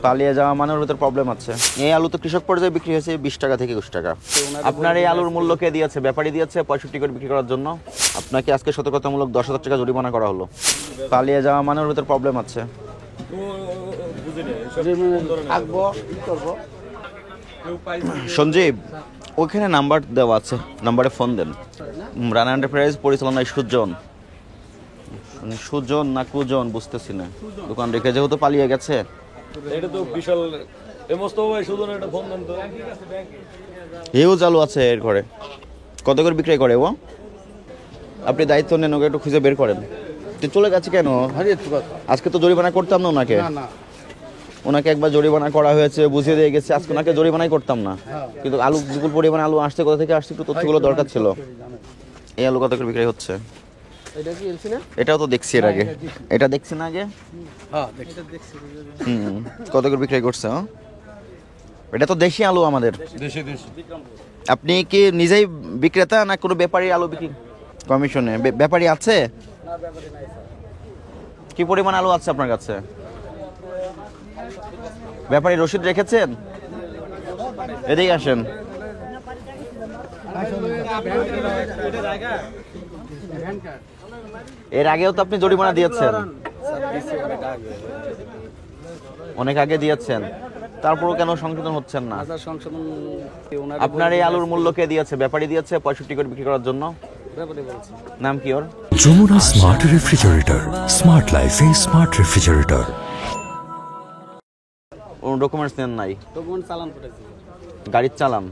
পালিয়ে যাওয়া মানের ভিতর প্রবলেম আছে। এই আলু তো কৃষক পর্যায়ে বিক্রি হয়েছে 20 টাকা থেকে 21 টাকা। আপনার এই আলুর মূল্য কে দিয়েছে? ব্যাপারী দিয়েছে 65 করে বিক্রি করার জন্য। আপনাকে আজকে সতর্কতামূলক 10,000 টাকা জরিমানা করা হলো। পালিয়ে যাওয়া মানের ভিতর প্রবলেম আছে। সঞ্জীব, ওখানে নাম্বার দেওয়া আছে, নাম্বারে ফোন দেন। রানা এন্টারপ্রাইজ পরিচালনায় সুজন না কুজন বুঝতেছি না। দোকান রেখে যেহেতু পালিয়ে গেছে, এটা তো বিশাল সুজন একটা ফোন দেন তো। এও চালু আছে এর ঘরে। কত করে বিক্রি করে ও? আপনি দায়িত্ব নেন, ওকে একটু খুঁজে বের করেন। চলে গেছে কেন? আজকে তো জরিমানা করতাম না ওনাকে। ওনাকে একবার জরিমানা করা হয়েছে, বুঝিয়ে দিয়ে গেছে। আজকে ওনাকে জরিমানাই করতাম না, কিন্তু আলু বিপুল পরিমাণে আলু আসছে কোথা থেকে আসছে একটু তথ্যগুলো দরকার ছিল। এই আলু কত করে বিক্রি হচ্ছে? এটাও তো দেখছি এর আগে। এটা দেখছি না আগে? কত করে বিক্রি করছে? এটা তো দেশি আলু আমাদের। আপনি কি নিজেই বিক্রেতা না কোনো ব্যাপারী আলু বিক্রি কমিশনে? ব্যাপারী আছে? কি পরিমাণ আলু আছে আপনার কাছে? ব্যাপারী রসিদ রেখেছেন? এদিকে আসেন। এর আগেও তো আপনি জরিমানা দিয়েছেন, অনেক আগে দিয়েছেন, তারপরও কেন সংশোধন হচ্ছেন না? আপনার এই আলুর মূল্য কে দিয়েছে? ব্যাপারী দিয়েছে 65 করে বিক্রি করার জন্য। নাম কি ওর? যমুনা স্মার্ট রেফ্রিজারেটর, স্মার্ট লাইফে স্মার্ট রেফ্রিজারেটর। ওর ডকুমেন্টস নেন নাই? ডকুমেন্ট চালান করেছি। গাড়ির চালান?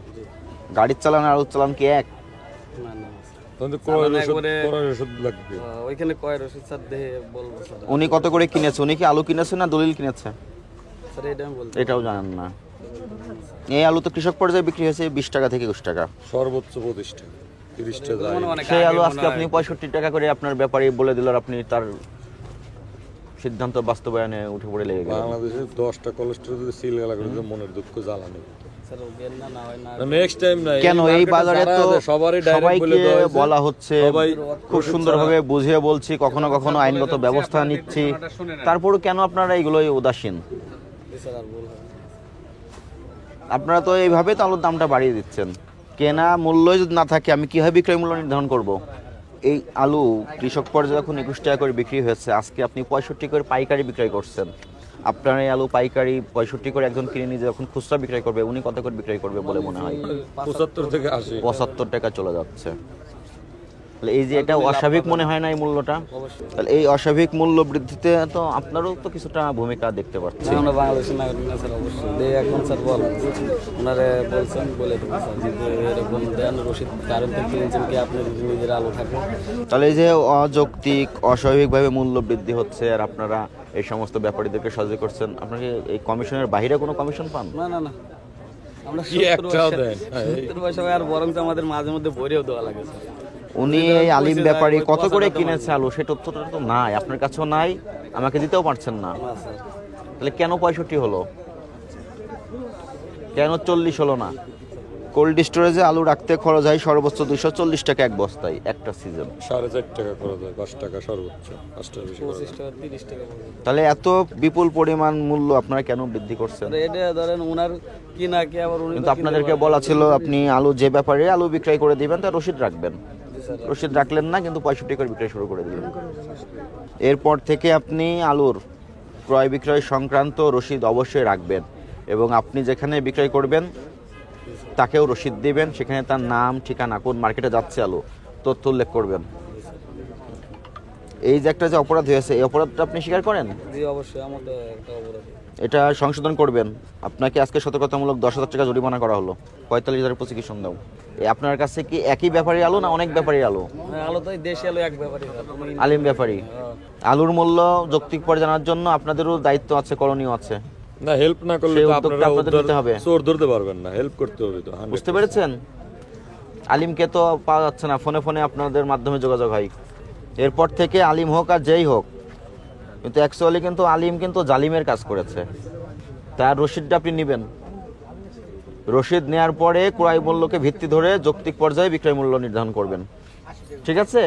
গাড়ির চালান আর আলুর চালান কি এক? না না, তাহলে ক্রয় রসিদ লাগবে। ওইখানে ক্রয় রসিদ স্যার দেখে বলবো স্যার। উনি কত করে কিনেছে? উনি কি আলু কিনেছে না দলিল কিনেছে? স্যার এটা আমি বলতে, এটাও জানেন না। এই আলু তো কৃষক পর্যায়ে বিক্রি হয়েছে 20 টাকা থেকে 21 টাকা, সর্বোচ্চ 25 টাকা 30 টাকা। সেই আলু আজকে আপনি 65 টাকা করে আপনার ব্যাপারী বলে দিল, আর আপনি তার সিদ্ধান্ত বাস্তবায়নে উঠে পড়ে লেগে গেলেন। বাংলাদেশে 10টা কোলেস্ট্রল যদি সিল গেলা করে মনের দুঃখ জ্বালানি স্যার। ওগেন না হয় না, নেক্সট টাইম না। কেন এই বাজারে তো সবাইকে বলা হচ্ছে, খুব সুন্দরভাবে বুঝিয়ে বলছি, কখনো কখনো আইনগত ব্যবস্থা নিচ্ছি, তারপরও কেন আপনারা এইগুলোই উদাসীন? আপনারা তো এইভাবে তো আলুর দামটা বাড়িয়ে দিচ্ছেন। কেনা মূল্যই যদি না থাকে, আমি কিভাবে বিক্রয় মূল্য নির্ধারণ করব? এই আলু কৃষক পর্যায়ে যখন 21 টাকা করে বিক্রি হয়েছে, আজকে আপনি 65 করে পাইকারি বিক্রয় করছেন। আপনার এই আলু পাইকারি 65 করে একজন কিনে নিয়ে যখন খুচরা বিক্রয় করবে, উনি কত করে বিক্রয় করবে বলে মনে হয়? 75 থেকে 80, 75 টাকা চলে যাচ্ছে। তাহলে এই যে এটা অস্বাভাবিক মনে হয় না এই মূল্যটা? তাহলে এই অস্বাভাবিক মূল্য বৃদ্ধিতে তো আপনারও তো কিছুটা ভূমিকা দেখতে পাচ্ছি। আমরা বাংলাদেশের নাগরিক না স্যার, অবশ্যই এখন স্যার বল ওনারে বলছেন বলে দেবো স্যার, যদি এরকম দেন রসিদ কারণ থেকে কিনেছেন কি আপনি নিজের আলু থাকে। তাহলে এই যে অযৌক্তিক অস্বাভাবিকভাবে মূল্য বৃদ্ধি হচ্ছে, আর আপনারা এই সমস্ত ব্যাপারীদেরকে সাহায্য করছেন, আপনাকে এই কমিশনের বাইরে কোনো কমিশন পান? না না না, আমরা কি একটাও দেন 70 পয়সা আর বরং আমাদের মাঝে মধ্যে ভরেও দেওয়া লাগে স্যার। উনি এই আলিম ব্যাপারী কত করে কিনেছে আলু, সে তথ্যটা তো নাই, আপনার কাছেও নাই, আমাকে দিতেও পারছেন না। তাহলে কেন 65 হলো? কেন 40 হলো না? কোল্ড স্টোরেজে আলু রাখতে খরচ হয় সর্বোচ্চ 240 টাকা এক বস্তায়, একটা সিজন 4.5 টাকা খরচ হয়, 5 টাকা সর্বোচ্চ, 5 টাকা বেশি। 25 টাকা 30 টাকা। তাহলে এত বিপুল পরিমাণ মূল্য আপনারা কেন বৃদ্ধি করছেন? এটা ধরেন ওনার কি না কি, আবার উনি কিন্তু আপনাদেরকে বলা ছিল আপনি আলু যে ব্যাপারে আলু বিক্রয় করে দিবেন তার রসিদ রাখবেন। রসিদ রাখলেন না, কিন্তু 65 করে বিক্রয় শুরু করে দিলেন। এরপর থেকে আপনি আলুর ক্রয় বিক্রয় সংক্রান্ত রসিদ অবশ্যই রাখবেন, এবং আপনি যেখানে বিক্রয় করবেন তাকেও রসিদ দিবেন, সেখানে তার নাম, ঠিকানা, কোন মার্কেটে যাচ্ছে আলু, তথ্য উল্লেখ করবেন। এই যে একটা যে অপরাধ হয়েছে, এই অপরাধটা আপনি স্বীকার করেন? জি অবশ্যই, আমাদের একটা অপরাধ, এটা সংশোধন করবেন। আপনাকে আজকে সতর্কতামূলক 10,000 টাকা জরিমানা করা হলো, 45,000 প্রসিকিউশন দাও। আপনার কাছে কি একই ব্যাপারী আলু না অনেক ব্যাপারী আলু? আলু তো দেশি আলু এক ব্যাপারী, আলিম ব্যাপারী। আলুর মূল্য যৌক্তিক পরে জানার জন্য আপনাদেরও দায়িত্ব আছে, করণীয় আছে। না হেল্প না করলে তো আপনারা নিতে হবে, চোর ধরতে পারবেন না, হেল্প করতে হবে তো। বুঝতে পেরেছেন? আলিমকে তো পাওয়া যাচ্ছে না, ফোনে ফোনে আপনাদের মাধ্যমে যোগাযোগ হয়। এরপর থেকে আলিম হোক আর যেই হোক, কিন্তু অ্যাকচুয়ালি কিন্তু আলিম কিন্তু জালিমের কাজ করেছে। তার রসিদটা আপনি নেবেন, রসিদ নেওয়ার পরে ক্রয় মূল্যকে ভিত্তি ধরে যৌক্তিক পর্যায়ে বিক্রয় মূল্য নির্ধারণ করবেন। ঠিক আছে?